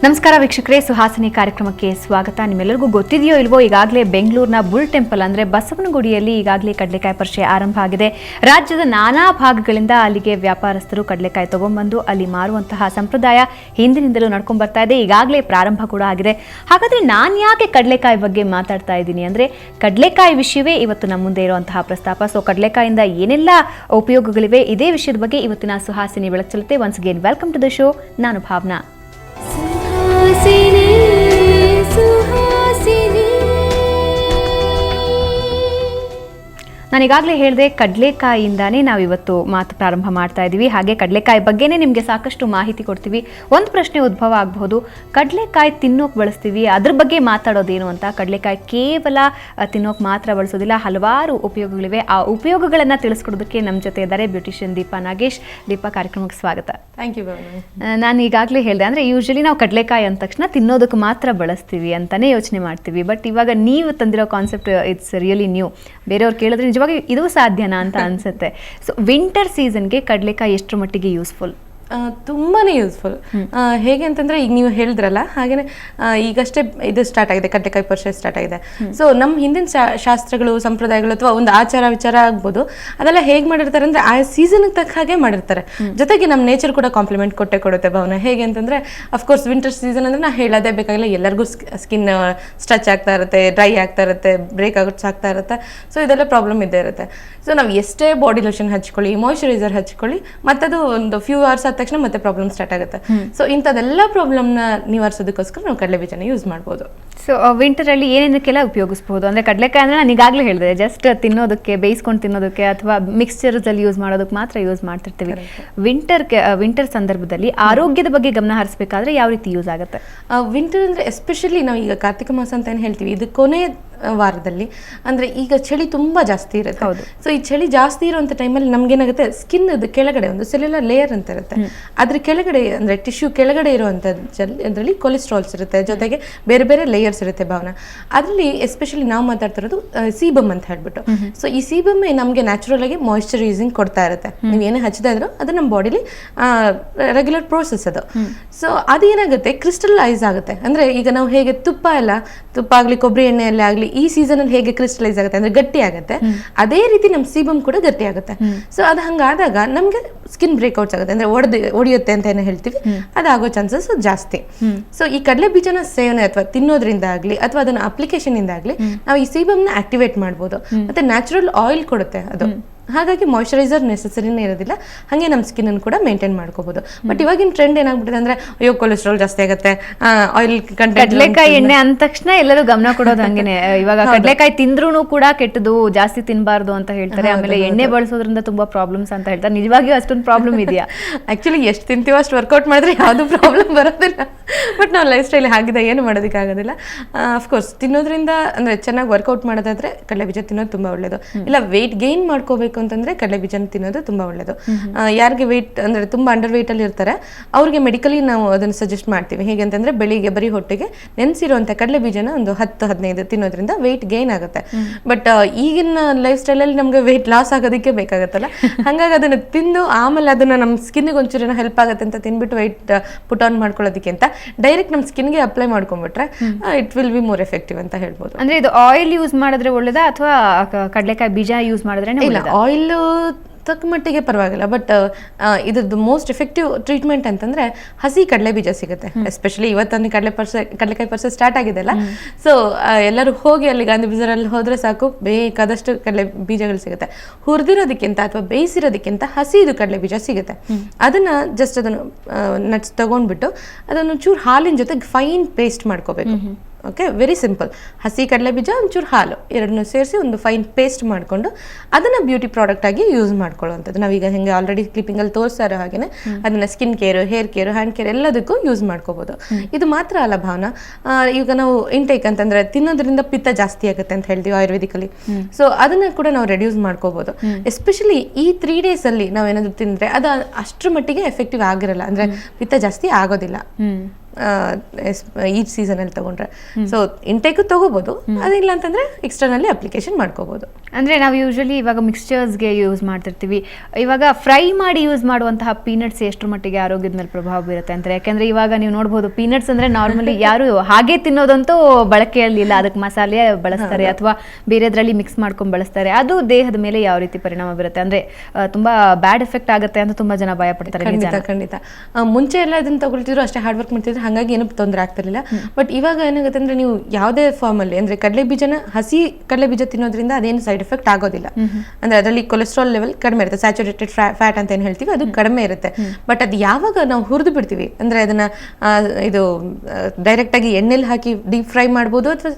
ನಮಸ್ಕಾರ ವೀಕ್ಷಕರೇ, ಸುಹಾಸಿನಿ ಕಾರ್ಯಕ್ರಮಕ್ಕೆ ಸ್ವಾಗತ. ನಿಮ್ಮೆಲ್ಲರಿಗೂ ಗೊತ್ತಿದೆಯೋ ಇಲ್ವೋ, ಈಗಾಗಲೇ ಬೆಂಗಳೂರಿನ ಬುಲ್ ಟೆಂಪಲ್ ಅಂದರೆ ಬಸವನಗುಡಿಯಲ್ಲಿ ಈಗಾಗಲೇ ಕಡಲೆಕಾಯಿ ಪರಿಷೆ ಆರಂಭ ಆಗಿದೆ. ರಾಜ್ಯದ ನಾನಾ ಭಾಗಗಳಿಂದ ಅಲ್ಲಿಗೆ ವ್ಯಾಪಾರಸ್ಥರು ಕಡಲೆಕಾಯಿ ತಗೊಂಡ್ಬಂದು ಅಲ್ಲಿ ಮಾರುವಂತಹ ಸಂಪ್ರದಾಯ ಹಿಂದಿನಿಂದಲೂ ನಡ್ಕೊಂಡು ಬರ್ತಾ ಇದೆ. ಈಗಾಗಲೇ ಪ್ರಾರಂಭ ಕೂಡ ಆಗಿದೆ. ಹಾಗಾದರೆ ನಾನು ಯಾಕೆ ಕಡಲೆಕಾಯಿ ಬಗ್ಗೆ ಮಾತಾಡ್ತಾ ಇದ್ದೀನಿ ಅಂದರೆ, ಕಡಲೆಕಾಯಿ ವಿಷಯವೇ ಇವತ್ತು ನಮ್ಮ ಮುಂದೆ ಇರುವಂತಹ ಪ್ರಸ್ತಾಪ. ಸೊ ಕಡಲೆಕಾಯಿಂದ ಏನೆಲ್ಲ ಉಪಯೋಗಗಳಿವೆ, ಇದೇ ವಿಷಯದ ಬಗ್ಗೆ ಇವತ್ತಿನ ಸುಹಾಸಿನಿ ಬೆಳಚಲತೆ. Once again welcome to the show. ನಾನು ಭಾವನಾ. ನಾನು ಈಗಾಗಲೇ ಹೇಳಿದೆ, ಕಡಲೆಕಾಯಿಯಿಂದಾನೇ ನಾವಿವತ್ತು ಮಾತು ಪ್ರಾರಂಭ ಮಾಡ್ತಾ ಇದ್ದೀವಿ. ಹಾಗೆ ಕಡಲೆಕಾಯಿ ಬಗ್ಗೆನೇ ನಿಮಗೆ ಸಾಕಷ್ಟು ಮಾಹಿತಿ ಕೊಡ್ತೀವಿ. ಒಂದು ಪ್ರಶ್ನೆ ಉದ್ಭವ ಆಗಬಹುದು, ಕಡಲೆಕಾಯಿ ತಿನ್ನೋಕೆ ಬಳಸ್ತೀವಿ, ಅದ್ರ ಬಗ್ಗೆ ಮಾತಾಡೋದೇನು ಅಂತ. ಕಡಲೆಕಾಯಿ ಕೇವಲ ತಿನ್ನೋಕೆ ಮಾತ್ರ ಬಳಸೋದಿಲ್ಲ, ಹಲವಾರು ಉಪಯೋಗಗಳಿವೆ. ಆ ಉಪಯೋಗಗಳನ್ನು ತಿಳಿಸ್ಕೊಡೋದಕ್ಕೆ ನಮ್ಮ ಜೊತೆ ಇದ್ದಾರೆ ಬ್ಯೂಟಿಷಿಯನ್ ದೀಪಾ ನಾಗೇಶ್. ದೀಪಾ, ಕಾರ್ಯಕ್ರಮಕ್ಕೆ ಸ್ವಾಗತ. Thank you. ನಾನು ಈಗಾಗಲೇ ಹೇಳಿದೆ, ಅಂದರೆ ಯೂಶಲಿ ನಾವು ಕಡಲೆಕಾಯಿ ಅಂದ ತಕ್ಷಣ ತಿನ್ನೋದಕ್ಕೆ ಮಾತ್ರ ಬಳಸ್ತೀವಿ ಅಂತಲೇ ಯೋಚನೆ ಮಾಡ್ತೀವಿ. ಬಟ್ ಇವಾಗ ನೀವು ತಂದಿರೋ ಕಾನ್ಸೆಪ್ಟ್ ಇಟ್ಸ್ ರಿಯಲಿ ನ್ಯೂ. ಬೇರೆಯವ್ರು ಕೇಳಿದ್ರೆ ನಿಜವಾಗಿ ಇದು ಸಾಧ್ಯನಾ ಅಂತ ಅನ್ಸುತ್ತೆ. ಸೊ ವಿಂಟರ್ ಸೀಸನ್ಗೆ ಕಡಲೆಕಾಯಿ ಎಷ್ಟರ ಮಟ್ಟಿಗೆ ಯೂಸ್ಫುಲ್? ತುಂಬಾನೇ ಯೂಸ್ಫುಲ್. ಹೇಗೆ ಅಂತಂದ್ರೆ, ಈಗ ನೀವು ಹೇಳಿದ್ರಲ್ಲ ಹಾಗೇನೆ ಈಗಷ್ಟೇ ಇದು ಸ್ಟಾರ್ಟ್ ಆಗಿದೆ, ಕಡಲೆಕಾಯಿ ಪರಿಷೆ ಸ್ಟಾರ್ಟ್ ಆಗಿದೆ. ಸೊ ನಮ್ಮ ಹಿಂದಿನ ಶಾಸ್ತ್ರಗಳು, ಸಂಪ್ರದಾಯಗಳು ಅಥವಾ ಒಂದು ಆಚಾರ ವಿಚಾರ ಆಗ್ಬೋದು, ಅದೆಲ್ಲ ಹೇಗೆ ಮಾಡಿರ್ತಾರೆ ಅಂದ್ರೆ ಆ ಸೀಸನ್ಗೆ ತಕ್ಕ ಹಾಗೆ ಮಾಡಿರ್ತಾರೆ. ಜೊತೆಗೆ ನಮ್ಮ ನೇಚರ್ ಕೂಡ ಕಾಂಪ್ಲಿಮೆಂಟ್ ಕೊಡುತ್ತೆ ಭಾವನೆ. ಹೇಗೆ ಅಂತಂದ್ರೆ, ಅಫ್ಕೋರ್ಸ್ ವಿಂಟರ್ ಸೀಸನ್ ಅಂದ್ರೆ ನಾ ಹೇಳೋದೇ ಬೇಕಾಗಿಲ್ಲ, ಎಲ್ಲರಿಗೂ ಸ್ಕಿನ್ ಸ್ಟ್ರೆಚ್ ಆಗ್ತಾ ಇರುತ್ತೆ, ಡ್ರೈ ಆಗ್ತಾ ಇರುತ್ತೆ, ಬ್ರೇಕ್ ಆಗ್ತಾ ಇರುತ್ತೆ. ಸೊ ಇದೆಲ್ಲ ಪ್ರಾಬ್ಲಮ್ ಇದ್ದೇ ಇರುತ್ತೆ. ಸೊ ನಾವು ಎಷ್ಟೇ ಬಾಡಿ ಲೋಷನ್ ಹಚ್ಕೊಳ್ಳಿ, ಮಾಯಿಶ್ಚರೈಸರ್ ಹಚ್ಕೊಳ್ಳಿ, ಮತ್ತದು ಒಂದು ಫ್ಯೂ ಅವರ್ಸ್ ಆದ ತಕ್ಷಣ ಮತ್ತೆ ಪ್ರಾಬ್ಲಮ್ ಸ್ಟಾರ್ಟ್ ಆಗುತ್ತೆ. ಸೊ ಇಂಥದೆಲ್ಲ ಪ್ರಾಬ್ಲಮ್ನ ನಿವಾರಿಸೋದಕ್ಕೋಸ್ಕರ ನಾವು ಕಡಲೆ ಬೀಜನ ಯೂಸ್ ಮಾಡ್ಬೋದು. ಸೊ ವಿಂಟರ್ ಅಲ್ಲಿ ಏನೇನಕ್ಕೆಲ್ಲ ಉಪಯೋಗಿಸಬಹುದು ಅಂದ್ರೆ, ಕಡಲೆಕಾಯಿ ಅಂದ್ರೆ ನಾನು ಈಗಾಗಲೇ ಹೇಳಿದೆ, ಜಸ್ಟ್ ತಿನ್ನೋದಕ್ಕೆ, ಬೇಯಿಸ್ಕೊಂಡು ತಿನ್ನೋದಕ್ಕೆ ಅಥವಾ ಮಿಕ್ಸ್ಚರ್ಸ್ ಅಲ್ಲಿ ಯೂಸ್ ಮಾಡೋದಕ್ಕೆ ಮಾತ್ರ ಯೂಸ್ ಮಾಡ್ತಿರ್ತೀವಿ. ವಿಂಟರ್ ಸಂದರ್ಭದಲ್ಲಿ ಆರೋಗ್ಯದ ಬಗ್ಗೆ ಗಮನ ಹರಿಸಬೇಕಾದ್ರೆ ಯಾವ ರೀತಿ ಯೂಸ್ ಆಗುತ್ತೆ? ವಿಂಟರ್ ಅಂದ್ರೆ ಎಸ್ಪೆಷಲಿ ನಾವು ಈಗ ಕಾರ್ತಿಕ ಮಾಸ ಅಂತ ಏನು ಹೇಳ್ತೀವಿ, ಇದು ಕೊನೆ ವಾರದಲ್ಲಿ ಅಂದ್ರೆ ಈಗ ಚಳಿ ತುಂಬಾ ಜಾಸ್ತಿ ಇರುತ್ತೆ. ಸೊ ಈ ಚಳಿ ಜಾಸ್ತಿ ಇರುವಂತ ಟೈಮಲ್ಲಿ ನಮ್ಗೇನಾಗುತ್ತೆ, ಸ್ಕಿನ್ ಕೆಳಗಡೆ ಒಂದು ಸೆಲ್ಯುಲರ್ ಲೇಯರ್ ಅಂತ ಇರುತ್ತೆ, ಅದ್ರ ಕೆಳಗಡೆ ಅಂದ್ರೆ ಟಿಶ್ಯೂ ಕೆಳಗಡೆ ಇರುವಂತದ್ರಲ್ಲಿ ಕೊಲೆಸ್ಟ್ರಾಲ್ಸ್ ಇರುತ್ತೆ, ಜೊತೆಗೆ ಬೇರೆ ಬೇರೆ ಲೇಯರ್ಸ್ ಇರುತ್ತೆ ಭಾವನ. ಅದರಲ್ಲಿ ಎಸ್ಪೆಷಲಿ ನಾವು ಮಾತಾಡ್ತಿರೋದು ಸೀಬಮ್ ಅಂತ ಹೇಳ್ಬಿಟ್ಟು. ಸೊ ಈ ಸೀಬಮ್ ನಮಗೆ ನ್ಯಾಚುರಲ್ ಆಗಿ ಮಾಯಿಶ್ಚರೈಸಿಂಗ್ ಕೊಡ್ತಾ ಇರುತ್ತೆ. ನೀವು ಏನೇ ಹಚ್ಚದೇ ಇದ್ರು ಅದು ನಮ್ಮ ಬಾಡಿಲಿ ರೆಗ್ಯುಲರ್ ಪ್ರೋಸೆಸ್ ಅದು. ಸೊ ಅದೇನಾಗುತ್ತೆ, ಕ್ರಿಸ್ಟಲೈಸ್ ಆಗುತ್ತೆ. ಅಂದ್ರೆ ಈಗ ನಾವು ಹೇಗೆ ತುಪ್ಪ ಆಗ್ಲಿ, ಕೊಬ್ಬರಿ ಎಣ್ಣೆಯಲ್ಲಿ ಆಗ್ಲಿ, ಈ ಸೀಸನ್ ಅಲ್ಲಿ ಹೇಗೆ ಕ್ರಿಸ್ಟಲೈಸ್ ಆಗುತ್ತೆ ಅಂದ್ರೆ ಗಟ್ಟಿ ಆಗುತ್ತೆ, ಅದೇ ರೀತಿ ನಮ್ಮ ಸೀಬಮ್ ಕೂಡ ಗಟ್ಟಿ ಆಗುತ್ತೆ. ಸೊ ಅದು ಹಂಗಾದಾಗ ನಮ್ಗೆ ಸ್ಕಿನ್ ಬ್ರೇಕ್ಔಟ್ಸ್ ಆಗುತ್ತೆ, ಅಂದ್ರೆ ಒಡೆಯುತ್ತೆ ಅಂತ ಏನೋ ಹೇಳ್ತೀವಿ, ಅದಾಗೋ ಚಾನ್ಸಸ್ ಜಾಸ್ತಿ. ಸೊ ಈ ಕಡಲೆ ಬೀಜನ ಸೇವನೆ ಅಥವಾ ತಿನ್ನೋದ್ರಿಂದ ಆಗ್ಲಿ ಅಥವಾ ಅದನ್ನ ಅಪ್ಲಿಕೇಶನ್ ಇಂದ ಆಗ್ಲಿ ನಾವು ಈ ಸೀಬಮ್ ನ ಆಕ್ಟಿವೇಟ್ ಮಾಡ್ಬೋದು. ಮತ್ತೆ ನ್ಯಾಚುರಲ್ ಆಯಿಲ್ ಕೊಡುತ್ತೆ ಅದು. ಹಾಗಾಗಿ ಮಾಯಿಶ್ಚರೈಸರ್ ನೆಸೆಸರಿನೇ ಇರೋದಿಲ್ಲ, ಹಾಗೆ ನಮ್ಮ ಸ್ಕಿನ್ ಅನ್ನು ಕೂಡ ಮೇಂಟೈನ್ ಮಾಡ್ಕೋಬಹುದು. ಬಟ್ ಇವಾಗಿನ ಟ್ರೆಂಡ್ ಏನಾಗ್ಬಿಟ್ಟಿದೆ ಅಂದ್ರೆ, ಅಯ್ಯೋ ಕೊಲೆಸ್ಟ್ರಾಲ್ ಜಾಸ್ತಿ ಆಗುತ್ತೆ, ಆಯಿಲ್ ಕಂಟೆಂಟ್, ಕಡಲೆಕಾಯಿ ಎಣ್ಣೆ ಅಂದ ತಕ್ಷಣ ಎಲ್ಲರೂ ಗಮನ ಕೊಡೋದು ಹಂಗೇನೆ. ಇವಾಗ ಕಡಲೆಕಾಯಿ ತಿಂದ್ರೂ ಕೂಡ ಕೆಟ್ಟದು, ಜಾಸ್ತಿ ತಿನ್ಬಾರ್ದು ಅಂತ ಹೇಳ್ತಾರೆ. ಆಮೇಲೆ ಎಣ್ಣೆ ಬಳಸೋದ್ರಿಂದ ತುಂಬಾ ಪ್ರಾಬ್ಲಮ್ಸ್ ಅಂತ ಹೇಳ್ತಾರೆ. ನಿಜವಾಗಿಯೂ ಅಷ್ಟೊಂದು ಪ್ರಾಬ್ಲಮ್ ಇದೆಯಾ? ಆಕ್ಚುಲಿ ಎಷ್ಟು ತಿಂತೀವೋ ಅಷ್ಟು ವರ್ಕೌಟ್ ಮಾಡಿದ್ರೆ ಯಾವುದು ಪ್ರಾಬ್ಲಮ್ ಬರೋದಿಲ್ಲ. ಬಟ್ ನಾವು ಲೈಫ್ ಸ್ಟೈಲ್ ಆಗಿದೆ, ಏನು ಮಾಡೋದಕ್ಕಾಗೋದಿಲ್ಲ. ಅಫ್ಕೋರ್ಸ್ ತಿನ್ನೋದ್ರಿಂದ ಅಂದ್ರೆ ಚೆನ್ನಾಗಿ ವರ್ಕೌಟ್ ಮಾಡೋದಾದ್ರೆ ಕಡಲೆ ಬೀಜ ತಿನ್ನೋದು ತುಂಬಾ ಒಳ್ಳೇದು. ಇಲ್ಲ ವೆಯ್ಟ್ ಗೇನ್ ಮಾಡ್ಕೋಬೇಕು ಅಂತಂದ್ರೆ ಕಡಲೆ ಬೀಜ ತಿನ್ನೋದು ತುಂಬಾ ಒಳ್ಳೇದು. ಯಾರಿಗೆ ವೆಯ್ಟ್ ಅಂದ್ರೆ ತುಂಬಾ ಅಂಡರ್ ವೆಯ್ಟ್ ಅಲ್ಲಿ ಇರ್ತಾರೆ ಅವ್ರಿಗೆ ಮೆಡಿಕಲಿ ನಾವು ಅದನ್ನ ಸಜೆಸ್ಟ್ ಮಾಡ್ತೀವಿ. ಹೇಗೆ ಅಂತಂದ್ರೆ, ಬೆಳಿಗ್ಗೆ ಬರೀ ಹೊಟ್ಟೆಗೆ ನೆನೆಸಿರುವಂತ ಕಡಲೆ ಬೀಜನ ಒಂದು 10-15 ತಿನ್ನೋದ್ರಿಂದ ವೆಯ್ಟ್ ಗೇನ್ ಆಗುತ್ತೆ. ಬಟ್ ಈಗಿನ ಲೈಫ್ ಸ್ಟೈಲ್ ಅಲ್ಲಿ ನಮ್ಗೆ ವೆಯ್ಟ್ ಲಾಸ್ ಆಗೋದಕ್ಕೆ ಬೇಕಾಗತ್ತಲ್ಲ, ಹಂಗಾಗಿ ಅದನ್ನ ತಿಂದು ಆಮೇಲೆ ಅದನ್ನ ನಮ್ಮ ಸ್ಕಿನ್ಗೆ ಒಂಚೂರು ಹೆಲ್ಪ್ ಆಗುತ್ತೆ ಅಂತ ತಿನ್ಬಿಟ್ಟು ವೆಯ್ಟ್ ಪುಟ್ ಆನ್ ಮಾಡ್ಕೊಳ್ಳೋದಕ್ಕೆ ಅಂತ ಡೈರೆಕ್ಟ್ ನಮ್ಮ ಸ್ಕಿನ್ಗೆ ಅಪ್ಲೈ ಮಾಡ್ಕೊಂಡ್ಬಿಟ್ರೆ it will be more effective ಅಂತ ಹೇಳ್ಬೋದು. ಅಂದ್ರೆ ಇದು ಆಯಿಲ್ ಯೂಸ್ ಮಾಡಿದ್ರೆ ಒಳ್ಳೇದಾ ಅಥವಾ ಕಡಲೆಕಾಯಿ ಬೀಜ ಯೂಸ್ ಮಾಡಿದ್ರೆ? ಇಲ್ಲ, ಆಯಿಲ್ ತಕ್ಕ ಮಟ್ಟಿಗೆ ಪರವಾಗಿಲ್ಲ. ಬಟ್ ಇದ್ರದ್ದು ಮೋಸ್ಟ್ ಎಫೆಕ್ಟಿವ್ ಟ್ರೀಟ್ಮೆಂಟ್ ಅಂತಂದ್ರೆ ಹಸಿ ಕಡಲೆ ಬೀಜ ಸಿಗುತ್ತೆ. ಎಸ್ಪೆಷಲಿ ಇವತ್ತೊಂದು ಕಡಲೆಕಾಯಿ ಪರಿಷೆ ಸ್ಟಾರ್ಟ್ ಆಗಿದೆ ಅಲ್ಲ, ಸೊ ಎಲ್ಲರೂ ಹೋಗಿ ಅಲ್ಲಿ ಗಾಂಧಿ ಬಜಾರಲ್ಲಿ ಹೋದ್ರೆ ಸಾಕು, ಬೇಕಾದಷ್ಟು ಕಡಲೆ ಬೀಜಗಳು ಸಿಗುತ್ತೆ. ಹುರಿದಿರೋದಕ್ಕಿಂತ ಅಥವಾ ಬೇಯಿಸಿರೋದಕ್ಕಿಂತ ಹಸಿ ಇದು ಕಡಲೆ ಬೀಜ ಸಿಗುತ್ತೆ. ಅದನ್ನ ಜಸ್ಟ್ ಅದನ್ನು ನಟ್ಸ್ ತಗೊಂಡ್ಬಿಟ್ಟು ಅದನ್ನು ಚೂರು ಹಾಲಿನ ಜೊತೆ ಫೈನ್ ಪೇಸ್ಟ್ ಮಾಡ್ಕೋಬೇಕು. Okay, very simple. ಹಸಿ ಕಡಲೆ ಬೀಜ, ಒಂಚೂರು ಹಾಲು, ಎರಡನ್ನೂ ಸೇರಿಸಿ ಒಂದು ಫೈನ್ ಪೇಸ್ಟ್ ಮಾಡಿಕೊಂಡು ಅದನ್ನ ಬ್ಯೂಟಿ ಪ್ರಾಡಕ್ಟ್ ಆಗಿ ಯೂಸ್ ಮಾಡ್ಕೊಳ್ಳುವಂಥದ್ದು. ನಾವೀಗ ಹೆಂಗೆ ಆಲ್ರೆಡಿ ಕ್ಲಿಪ್ಪಿಂಗಲ್ಲಿ ತೋರಿಸ್ತಾ ಇರೋ ಹಾಗೆನೆ ಅದನ್ನ skin care, hair care, hand care ಎಲ್ಲದಕ್ಕೂ ಯೂಸ್ ಮಾಡ್ಕೋಬಹುದು. ಇದು ಮಾತ್ರ ಅಲ್ಲ ಭಾವನಾ, ಈಗ ನಾವು ಇಂಟೇಕ್ ಅಂತಂದ್ರೆ ತಿನ್ನೋದ್ರಿಂದ ಪಿತ್ತ ಜಾಸ್ತಿ ಆಗುತ್ತೆ ಅಂತ ಹೇಳ್ತೀವಿ ಆಯುರ್ವೇದಿಕಲಿ. ಸೊ ಅದನ್ನ ಕೂಡ ನಾವು ರೆಡ್ಯೂಸ್ ಮಾಡ್ಕೋಬಹುದು. ಎಸ್ಪೆಷಲಿ ಈ 3 days ಅಲ್ಲಿ ನಾವೇನಾದ್ರು ತಿಂದ್ರೆ ಅದು ಅಷ್ಟರ ಮಟ್ಟಿಗೆ ಎಫೆಕ್ಟಿವ್ ಆಗಿರಲ್ಲ, ಅಂದ್ರೆ ಪಿತ್ತ ಜಾಸ್ತಿ ಆಗೋದಿಲ್ಲ. ಈ ಸೀಸನಲ್ಲಿ ತಗೊಂಡ್ರೆ. ಸೊ ಇಂಟೇಕು ತಗೋಬಹುದು, ಅದಿಲ್ಲ ಅಂತಂದ್ರೆ ಎಕ್ಸ್ಟರ್ನಲ್ಲಿ ಅಪ್ಲಿಕೇಶನ್ ಮಾಡ್ಕೋಬಹುದು. ಅಂದ್ರೆ ನಾವು ಯೂಶಲಿ ಇವಾಗ ಮಿಕ್ಸ್ಚರ್ಸ್ಗೆ ಯೂಸ್ ಮಾಡ್ತಿರ್ತೀವಿ. ಇವಾಗ ಫ್ರೈ ಮಾಡಿ ಯೂಸ್ ಮಾಡುವಂತಹ ಪೀನಟ್ಸ್ ಎಷ್ಟರ ಮಟ್ಟಿಗೆ ಆರೋಗ್ಯದ ಮೇಲೆ ಪ್ರಭಾವ ಬೀರುತ್ತೆ ಅಂತ? ಯಾಕೆಂದ್ರೆ ಇವಾಗ ನೀವು ನೋಡ್ಬೋದು, ಪೀನಟ್ಸ್ ಅಂದ್ರೆ ನಾರ್ಮಲಿ ಯಾರು ಹಾಗೆ ತಿನ್ನೋದಂತೂ ಬಳಕೆಯಲ್ಲಿ ಇಲ್ಲ, ಅದಕ್ಕೆ ಮಸಾಲೆ ಬಳಸ್ತಾರೆ ಅಥವಾ ಬೇರೆದ್ರಲ್ಲಿ ಮಿಕ್ಸ್ ಮಾಡ್ಕೊಂಡು ಬಳಸ್ತಾರೆ. ಅದು ದೇಹದ ಮೇಲೆ ಯಾವ ರೀತಿ ಪರಿಣಾಮ ಬೀರುತ್ತೆ ಅಂದ್ರೆ ತುಂಬಾ ಬ್ಯಾಡ್ ಎಫೆಕ್ಟ್ ಆಗುತ್ತೆ ಅಂತ ತುಂಬಾ ಜನ ಭಯ ಪಡ್ತಾರೆ. ಖಂಡಿತ ಮುಂಚೆ ಎಲ್ಲ ಇದನ್ನ ತಗೊಳ್ತಿದ್ರು, ಅಷ್ಟೇ ಹಾರ್ಡ್ ವರ್ಕ್ ಮಾಡ್ತಿದ್ರು, ಹಾಗಾಗಿ ಏನು ತೊಂದರೆ ಆಗ್ತಿರ್ಲಿಲ್ಲ. ಬಟ್ ಇವಾಗ ಏನಾಗುತ್ತೆ ಅಂದ್ರೆ ನೀವು ಯಾವುದೇ ಫಾರ್ಮ್ ಅಲ್ಲಿ ಅಂದ್ರೆ ಕಡಲೆ ಬೀಜನ ಹಸಿ ಕಡಲೆ ಬೀಜ ತಿನ್ನೋದ್ರಿಂದ ಅದೇನು ಸೈಡ್ ಎಫೆಕ್ಟ್ ಆಗೋದಿಲ್ಲ. ಅಂದ್ರೆ ಅದರಲ್ಲಿ ಕೊಲೆಸ್ಟ್ರಾಲ್ ಲೆವೆಲ್ ಕಡಿಮೆ ಇರುತ್ತೆ, ಸ್ಯಾಚುರೇಟೆಡ್ ಫ್ಯಾಟ್ ಅಂತ ಏನು ಹೇಳ್ತೀವಿ ಅದು ಕಡಿಮೆ ಇರುತ್ತೆ. ಬಟ್ ಅದು ಯಾವಾಗ ನಾವು ಹುರಿದು ಬಿಡ್ತೀವಿ ಅಂದ್ರೆ ಅದನ್ನ ಇದು ಡೈರೆಕ್ಟ್ ಆಗಿ ಎಣ್ಣೆಲಿ ಹಾಕಿ ಡೀಪ್ ಫ್ರೈ ಮಾಡ್ಬೋದು, ಅಥವಾ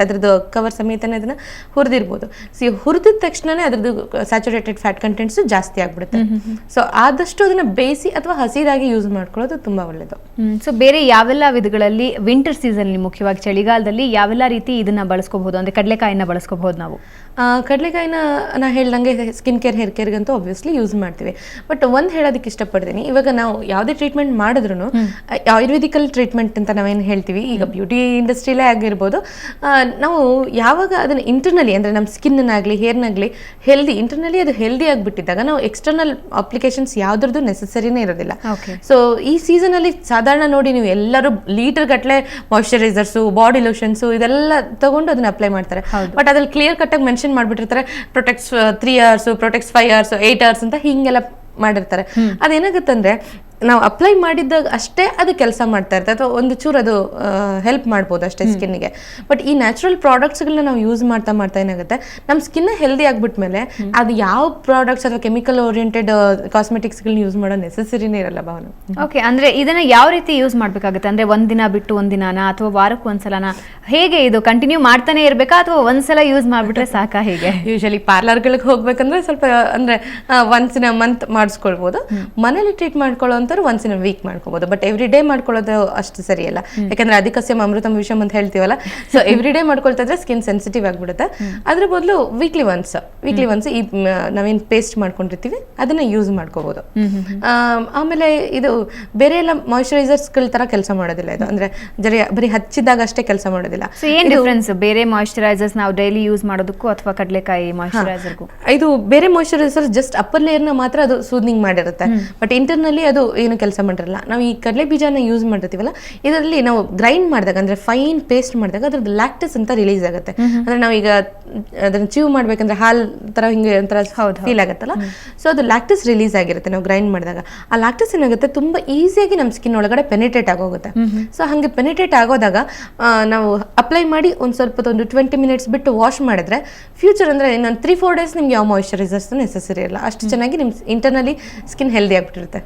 ಅದ್ರದ್ದು ಕವರ್ ಸಮೇತನೇ ಅದನ್ನ ಹುರಿದಿರ್ಬೋದು. ಹುರಿದಿದ ತಕ್ಷಣನೇ ಅದ್ರದ್ದು ಸ್ಯಾಚುರೇಟೆಡ್ ಫ್ಯಾಟ್ ಕಂಟೆಂಟ್ಸ್ ಜಾಸ್ತಿ ಆಗ್ಬಿಡುತ್ತೆ. ಸೊ ಆದಷ್ಟು ಅದನ್ನ ಬೇಯಿಸಿ ಅಥವಾ ಹಸಿದಾಗಿ ಯೂಸ್ ಮಾಡ್ಕೊಳ್ಳೋದು ತುಂಬಾ ಒಳ್ಳೇದು. ಸೊ ಬೇರೆ ಯಾವೆಲ್ಲ ವಿಧಗಳಲ್ಲಿ ವಿಂಟರ್ ಸೀಸನ್ ಮುಖ್ಯವಾಗಿ ಚಳಿಗಾಲದಲ್ಲಿ ಯಾವೆಲ್ಲ ರೀತಿ ಇದನ್ನ ಬಳಸ್ಕೋಬಹುದು ಅಂದ್ರೆ ಕಡಲೆಕಾಯಿನ ಬಳಸ್ಕೋಬಹುದು ನಾವು? ಕಡಲೆಕಾಯಿನ ನಾ ಹೇಳ್ದಂಗೆ ಸ್ಕಿನ್ ಕೇರ್ ಹೇರ್ ಕೇರ್ಗಂತೂ ಆಬ್ವಿಯಸ್ಲಿ ಯೂಸ್ ಮಾಡ್ತೀವಿ. ಬಟ್ ಒಂದು ಹೇಳೋದಕ್ಕೆ ಇಷ್ಟಪಡ್ತೀನಿ, ಇವಾಗ ನಾವು ಯಾವುದೇ ಟ್ರೀಟ್ಮೆಂಟ್ ಮಾಡಿದ್ರು ಆಯುರ್ವೇದಿಕಲ್ ಟ್ರೀಟ್ಮೆಂಟ್ ಅಂತ ನಾವೇನು ಹೇಳ್ತೀವಿ, ಈಗ ಬ್ಯೂಟಿ ಇಂಡಸ್ಟ್ರಿಲೇ ಆಗಿರ್ಬೋದು, ನಾವು ಯಾವಾಗ ಅದನ್ನ ಇಂಟರ್ನಲಿ ಅಂದ್ರೆ ನಮ್ಮ ಸ್ಕಿನ್ನಾಗಲಿ ಹೇರ್ನಾಗಲಿ ಇಂಟರ್ನಲಿ ಅದು ಹೆಲ್ದಿ ಆಗಿಬಿಟ್ಟಿದ್ದಾಗ ನಾವು ಎಕ್ಸ್ಟರ್ನಲ್ ಅಪ್ಲಿಕೇಶನ್ಸ್ ಯಾವ್ದ್ರದ್ದು ನೆಸೆಸರಿನೇ ಇರೋದಿಲ್ಲ. ಸೊ ಈ ಸೀಸನ್ ಅಲ್ಲಿ ಸಾಧಾರಣ ನೋಡಿ ನೀವು ಎಲ್ಲರೂ ಲೀಟರ್ ಗಟ್ಟಲೆ ಮಾಯಿಶ್ಚರೈಸರ್ಸು, ಬಾಡಿ ಲೋಷನ್ಸು ಇದೆಲ್ಲ ತಗೊಂಡು ಅದನ್ನ ಅಪ್ಲೈ ಮಾಡ್ತಾರೆ. ಬಟ್ ಅದ್ರಲ್ಲಿ ಕ್ಲಿಯರ್ ಕಟ್ ಆಗಿ ಮೆನ್ಷನ್ ಮಾಡ್ಬಿಟ್ಟಿರ್ತಾರೆ, protects 3 hours, protects 5 hours, 8 hours ಅಂತ ಹಿಂಗೆಲ್ಲ ಮಾಡಿರ್ತಾರೆ. ಅದೇನಾಗುತ್ತಂದ್ರೆ ನಾವು ಅಪ್ಲೈ ಮಾಡಿದಾಗ ಅಷ್ಟೇ ಅದು ಕೆಲಸ ಮಾಡ್ತಾ ಇರ್ತದೆ, ಅಥವಾ ಒಂದು ಚೂರು ಅದು ಹೆಲ್ಪ್ ಮಾಡ್ಬೋದು ಅಷ್ಟೇ ಸ್ಕಿನ್ಗೆ. ಬಟ್ ಈ ನ್ಯಾಚುರಲ್ ಪ್ರಾಡಕ್ಟ್ಸ್ಗಳನ್ನ ನಾವು ಯೂಸ್ ಮಾಡ್ತಾ ಏನಾಗುತ್ತೆ, ನಮ್ಮ ಸ್ಕಿನ್ ಹೆಲ್ದಿ ಆಗ್ಬಿಟ್ಮೇಲೆ ಅದು ಯಾವ ಪ್ರಾಡಕ್ಟ್ಸ್ ಅಥವಾ ಕೆಮಿಕಲ್ ಓರಿಯೆಂಟೆಡ್ ಕಾಸ್ಮೆಟಿಕ್ಸ್ಗಳನ್ನ ಯೂಸ್ ಮಾಡೋ ನೆಸೆಸರಿನೇ ಇರಲ್ಲ ಭಾವನ. ಓಕೆ, ಅಂದ್ರೆ ಇದನ್ನ ಯಾವ ರೀತಿ ಯೂಸ್ ಮಾಡ್ಬೇಕಾಗುತ್ತೆ ಅಂದ್ರೆ ಒಂದಿನ ಬಿಟ್ಟು ಒಂದಿನಾನ ಅಥವಾ ವಾರಕ್ಕೆ ಒಂದ್ಸಲನ, ಹೇಗೆ ಇದು ಕಂಟಿನ್ಯೂ ಮಾಡ್ತಾನೆ ಇರ್ಬೇಕಾ ಅಥವಾ ಒಂದ್ಸಲ ಯೂಸ್ ಮಾಡ್ಬಿಟ್ರೆ ಸಾಕಾ? ಹೇಗೆ ಯೂಶಲಿ ಪಾರ್ಲರ್ಗಳಿಗೆ ಹೋಗ್ಬೇಕಂದ್ರೆ ಸ್ವಲ್ಪ ಅಂದ್ರೆ ಒನ್ಸ್ ಇನ್ ಅ ಮಂತ್ ಮಾಡಿಸ್ಕೊಳ್ಬೋದು. ಮನೇಲಿ ಟ್ರೀಟ್ ಮಾಡ್ಕೊಳ್ಳೋ ಒನ್ಸ್ ಇನ್ ವೀಕ್ ಮಾಡ್ಕೋಬಹುದು. ಬಟ್ ಎವ್ರಿ ಡೇ ಮಾಡ್ಕೊಳ್ಳೋದು ಅಷ್ಟು ಸರಿಯಲ್ಲ, ಯಾಕಂದ್ರೆ ಅಧಿಕಸ್ಯಂ ಅಮೃತಂ ವಿಷಂ ಅಂತ ಹೇಳ್ತೀವಲ್ಲ. ಸೊ ಎವ್ರಿ ಡೇ ಮಾಡ್ಕೊಳ್ತಾ ಇದ್ರೆ ಸ್ಕಿನ್ ಸೆನ್ಸಿಟಿವ್ ಆಗ್ಬಿಡುತ್ತೆ. ಅದ್ರ ಬದಲು ವೀಕ್ಲಿ ಒನ್ಸ್ ಈ ನಾವೇನ್ ಪೇಸ್ಟ್ ಮಾಡ್ಕೊಂಡಿರ್ತೀವಿ ಅದನ್ನ ಯೂಸ್ ಮಾಡ್ಕೋಬಹುದು. ಆಮೇಲೆ ಇದು ಬೇರೆ ಎಲ್ಲ ಮಾಯಿಶ್ಚರೈಸರ್ಸ್ ಗಳ ತರ ಕೆಲಸ ಮಾಡೋದಿಲ್ಲ ಇದು, ಅಂದ್ರೆ ಬರೀ ಹಚ್ಚಿದಾಗ ಅಷ್ಟೇ ಕೆಲಸ ಮಾಡೋದಿಲ್ಲ. ಏನ್ ಡಿಫರೆನ್ಸ್ ಬೇರೆ ಮಾಯಿಶ್ಚರೈಸರ್ಸ್ ನಾವು ಡೈಲಿ ಯೂಸ್ ಮಾಡೋದಕ್ಕೂ ಅಥವಾ ಕಡಲೆಕಾಯಿ ಮಾಯಿಶ್ಚರೈಸರ್ಗೂ? ಇದು ಬೇರೆ ಮಾಯಿಶ್ಚರೈಸರ್ ಜಸ್ಟ್ ಅಪ್ಪರ್ ಲೇಯರ್ ನ ಮಾತ್ರ ಅದು ಸೂದಿಂಗ್ ಮಾಡಿರುತ್ತೆ, ಬಟ್ ಇಂಟರ್ನಲ್ಲಿ ಅದು ಏನು ಕೆಲಸ ಮಾಡಿರಲ್ಲ. ನಾವು ಈ ಕಡಲೆ ಬೀಜನ ಯೂಸ್ ಮಾಡಿರ್ತೀವಲ್ಲ, ಇದರಲ್ಲಿ ನಾವು ಗ್ರೈಂಡ್ ಮಾಡಿದಾಗ ಅಂದ್ರೆ ಫೈನ್ ಪೇಸ್ಟ್ ಮಾಡಿದಾಗ ಅದ್ರದ್ದು ಲ್ಯಾಕ್ಟಸ್ ಅಂತ ರಿಲೀಸ್ ಆಗುತ್ತೆ. ಅಂದ್ರೆ ನಾವೀಗ ಅದನ್ನ ಚೀವ್ ಮಾಡ್ಬೇಕಂದ್ರೆ ಹಾಲ್ ತರ ಹಿಂಗೆ ಒಂಥರ ಫೀಲ್ ಆಗುತ್ತಲ್ಲ, ಸೊ ಅದು ಲ್ಯಾಕ್ಟಸ್ ರಿಲೀಸ್ ಆಗಿರುತ್ತೆ ನಾವು ಗ್ರೈಂಡ್ ಮಾಡಿದಾಗ. ಆ ಲ್ಯಾಕ್ಟಸ್ ಏನಾಗುತ್ತೆ ತುಂಬಾ ಈಸಿಯಾಗಿ ನಮ್ಮ ಸ್ಕಿನ್ ಒಳಗಡೆ ಪೆನಿಟ್ರೇಟ್ ಆಗೋಗುತ್ತೆ. ಸೊ ಹಂಗೆ ಪೆನಿಟ್ರೇಟ್ ಆಗೋದಾಗ ನಾವು ಅಪ್ಲೈ ಮಾಡಿ ಒಂದು 20 minutes ಬಿಟ್ಟು ವಾಶ್ ಮಾಡಿದ್ರೆ ಫ್ಯೂಚರ್ ಅಂದ್ರೆ ಇನ್ನೊಂದು 3-4 days ನಿಮ್ಗೆ ಯಾವ ಮಾಯಿಶ್ಚರೈಸರ್ಸ್ ನೆಸೆಸರಿ ಇರಲ್ಲ, ಅಷ್ಟು ಚೆನ್ನಾಗಿ ನಿಮ್ ಇಂಟರ್ನಲಿ ಸ್ಕಿನ್ ಹೆಲ್ದಿ ಆಗ್ಬಿಟ್ಟಿರುತ್ತೆ.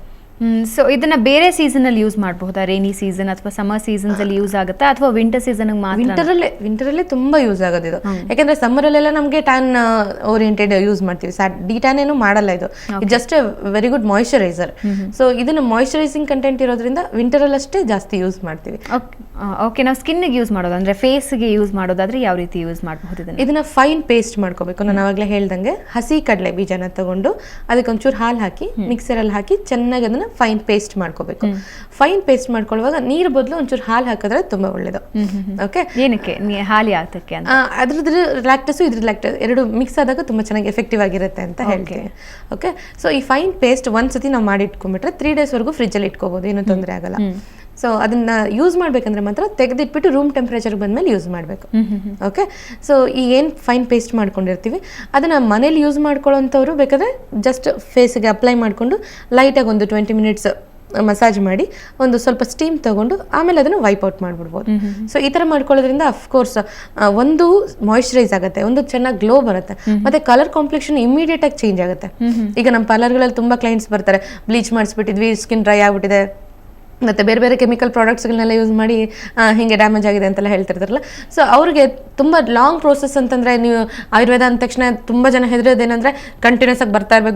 ಸೊ ಇದನ್ನ ಬೇರೆ ಸೀಸನ್ ಅಲ್ಲಿ ಯೂಸ್ ಮಾಡಬಹುದಾ? ರೈನಿ ಸೀಸನ್ ಅಥವಾ ಸಮ್ಮರ್ ಸೀಸನ್ಸ್ ಅಲ್ಲಿ ಯೂಸ್ ಆಗುತ್ತಾ ಅಥವಾ ವಿಂಟರ್ ಸೀಸನ್ ಮಾತ್ರ? ವಿಂಟರಲ್ಲೇ ತುಂಬಾ ಯೂಸ್ ಆಗೋದು ಇದು, ಯಾಕಂದ್ರೆ ಸಮ್ಮರ್ ಅಲ್ಲೆಲ್ಲ ನಮಗೆ ಟ್ಯಾನ್ ಓರಿಯೆಂಟೆಡ್ ಯೂಸ್ ಮಾಡ್ತೀವಿ, ಡಿ ಟ್ಯಾನ್ ಏನು ಮಾಡಲ್ಲ. ಇದು just very good moisturiser. So ಇದನ್ನ ಮಾಯಿಶ್ಚರೈಸಿಂಗ್ ಕಂಟೆಂಟ್ ಇರೋದ್ರಿಂದ ವಿಂಟರ್ ಅಲ್ಲಿ ಅಷ್ಟೇ ಜಾಸ್ತಿ ಯೂಸ್ ಮಾಡ್ತೀವಿ. ಓಕೆ, ನಾವು ಸ್ಕಿನ್ ಗೆ ಯೂಸ್ ಮಾಡೋದು ಅಂದ್ರೆ ಫೇಸ್ ಗೆ ಯೂಸ್ ಮಾಡೋದಾದ್ರೆ ಯಾವ ರೀತಿ ಯೂಸ್ ಮಾಡಬಹುದು? ಇದನ್ನ ಫೈನ್ ಪೇಸ್ಟ್ ಮಾಡ್ಕೋಬೇಕು. ನಾನು ಅವಾಗಲೇ ಹೇಳ್ದಂಗೆ ಹಸಿ ಕಡಲೆ ಬೀಜನ ತಗೊಂಡು ಅದಕ್ಕೆ ಒಂಚೂರು ಹಾಲು ಹಾಕಿ ಮಿಕ್ಸರ್ ಅಲ್ಲಿ ಹಾಕಿ ಚೆನ್ನಾಗಿ ಅದನ್ನ ಫೈನ್ ಪೇಸ್ಟ್ ಮಾಡ್ಕೋಬೇಕು. ಫೈನ್ ಪೇಸ್ಟ್ ಮಾಡ್ಕೊಳ್ಳುವಾಗ ನೀರ್ ಬದಲು ಒಂಚೂರು ಹಾಲು ಹಾಕಿದ್ರೆ ತುಂಬಾ ಒಳ್ಳೇದು. ಓಕೆ, ಏನಕ್ಕೆ ಹಾಲು ಯಾತಕ್ಕೆ? ಅದ್ರದ್ದು ಲ್ಯಾಕ್ಟಸ್ ಇದ್ರ ಲ್ಯಾಕ್ಟಸ್ ಎರಡು ಮಿಕ್ಸ್ ಆದಾಗ ತುಂಬಾ ಚೆನ್ನಾಗಿ ಎಫೆಕ್ಟಿವ್ ಆಗಿರುತ್ತೆ ಅಂತ ಹೇಳ್ತೀವಿ. ಓಕೆ, ಸೊ ಈ ಫೈನ್ ಪೇಸ್ಟ್ ಒಂದ್ಸತಿ ನಾವು ಮಾಡಿ ಇಟ್ಕೊಂಡ್ಬಿಟ್ರೆ 3 days ವರೆಗೂ ಫ್ರಿಜ್ ಅಲ್ಲಿ ಇಟ್ಕೋಬಹುದು, ಏನು ತೊಂದರೆ ಆಗಲ್ಲ. ಸೊ ಅದನ್ನ ಯೂಸ್ ಮಾಡ್ಬೇಕಂದ್ರೆ ಮಾತ್ರ ತೆಗೆದಿಟ್ಬಿಟ್ಟು ರೂಮ್ ಟೆಂಪರೇಚರ್ ಬಂದ್ಮೇಲೆ ಯೂಸ್ ಮಾಡಬೇಕು. ಓಕೆ, ಸೊ ಈ ಏನು ಫೈನ್ ಪೇಸ್ಟ್ ಮಾಡ್ಕೊಂಡಿರ್ತೀವಿ ಅದನ್ನ ಮನೇಲಿ ಯೂಸ್ ಮಾಡ್ಕೊಳ್ಳೋಂಥವ್ರು ಬೇಕಾದ್ರೆ ಜಸ್ಟ್ ಫೇಸ್ಗೆ ಅಪ್ಲೈ ಮಾಡಿಕೊಂಡು ಲೈಟಾಗಿ ಒಂದು 20 minutes ಮಸಾಜ್ ಮಾಡಿ ಒಂದು ಸ್ವಲ್ಪ ಸ್ಟೀಮ್ ತಗೊಂಡು ಆಮೇಲೆ ಅದನ್ನು ವೈಪ್ ಔಟ್ ಮಾಡ್ಬಿಡ್ಬೋದು. ಸೊ ಈ ತರ ಮಾಡ್ಕೊಳ್ಳೋದ್ರಿಂದ ಅಫ್ಕೋರ್ಸ್ ಒಂದು ಮಾಯಿಶ್ಚರೈಸ್ ಆಗುತ್ತೆ, ಒಂದು ಚೆನ್ನಾಗಿ ಗ್ಲೋ ಬರುತ್ತೆ, ಮತ್ತೆ ಕಲರ್ ಕಾಂಪ್ಲೆಕ್ಷನ್ ಇಮಿಡಿಯೇಟ್ ಆಗಿ ಚೇಂಜ್ ಆಗುತ್ತೆ. ಈಗ ನಮ್ಮ ಪಾರ್ಲರ್ಗಳಲ್ಲಿ ತುಂಬಾ ಕ್ಲೈಂಟ್ಸ್ ಬರ್ತಾರೆ, ಬ್ಲೀಚ್ ಮಾಡಿಸ್ಬಿಟ್ಟಿದ್ವಿ, ಸ್ಕಿನ್ ಡ್ರೈ ಆಗ್ಬಿಟ್ಟಿದೆ, ಮತ್ತು ಬೇರೆ ಬೇರೆ ಕೆಮಿಕಲ್ ಪ್ರಾಡಕ್ಟ್ಸ್ಗಳನ್ನೆಲ್ಲ ಯೂಸ್ ಮಾಡಿ ಹಿಂಗೆ ಡ್ಯಾಮೇಜ್ ಆಗಿದೆ ಅಂತೆಲ್ಲ ಹೇಳ್ತಿರ್ತಾರಲ್ಲ. ಸೊ ಅವ್ರಿಗೆ ತುಂಬ ಲಾಂಗ್ ಪ್ರೋಸೆಸ್ ಅಂತಂದರೆ, ನೀವು ಆಯುರ್ವೇದ ಅಂದ ತಕ್ಷಣ ತುಂಬ ಜನ ಹೆದರೋದೇನೆಂದರೆ ಕಂಟಿನ್ಯೂಸ್ ಆಗಿ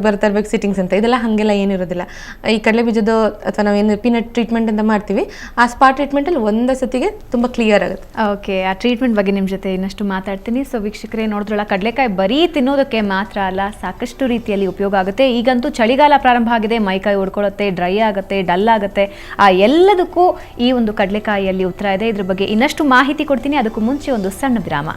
ಬರ್ತಾ ಇರ್ಬೇಕು ಸಿಟ್ಟಿಂಗ್ಸ್ ಅಂತ. ಇದೆಲ್ಲ ಹಾಗೆಲ್ಲ ಏನಿರೋದಿಲ್ಲ. ಈ ಕಡಲೆ ಬೀಜದ ಅಥವಾ ನಾವೇನು ಪೀನಟ್ ಟ್ರೀಟ್ಮೆಂಟ್ ಅಂತ ಮಾಡ್ತೀವಿ, ಆ ಸ್ಪಾ ಟ್ರೀಟ್ಮೆಂಟಲ್ಲಿ ಒಂದೇ ಸತಿಗೆ ತುಂಬ ಕ್ಲಿಯರ್ ಆಗುತ್ತೆ. ಓಕೆ, ಆ ಟ್ರೀಟ್ಮೆಂಟ್ ಬಗ್ಗೆ ನಿಮ್ಮ ಜೊತೆ ಇನ್ನಷ್ಟು ಮಾತಾಡ್ತೀನಿ. ಸೊ ವೀಕ್ಷಕರೇ ನೋಡಿದ್ರಲ್ಲ, ಕಡಲೆಕಾಯಿ ಬರೀ ತಿನ್ನೋದಕ್ಕೆ ಮಾತ್ರ ಅಲ್ಲ, ಸಾಕಷ್ಟು ರೀತಿಯಲ್ಲಿ ಉಪಯೋಗ ಆಗುತ್ತೆ. ಈಗಂತೂ ಚಳಿಗಾಲ ಪ್ರಾರಂಭ ಆಗಿದೆ, ಮೈಕೈ ಹೊಡ್ಕೊಳ್ಳುತ್ತೆ, ಡ್ರೈ ಆಗುತ್ತೆ, ಡಲ್ ಆಗುತ್ತೆ, ಆ ಎಲ್ಲದಕ್ಕೂ ಈ ಒಂದು ಕಡಲೆಕಾಯಿಯಲ್ಲಿ ಉತ್ತರ ಇದೆ. ಇದ್ರ ಬಗ್ಗೆ ಇನ್ನಷ್ಟು ಮಾಹಿತಿ ಕೊಡ್ತೀನಿ. ಅದಕ್ಕೂ ಮುಂಚೆ ಒಂದು ಸಣ್ಣ ವಿರಾಮ.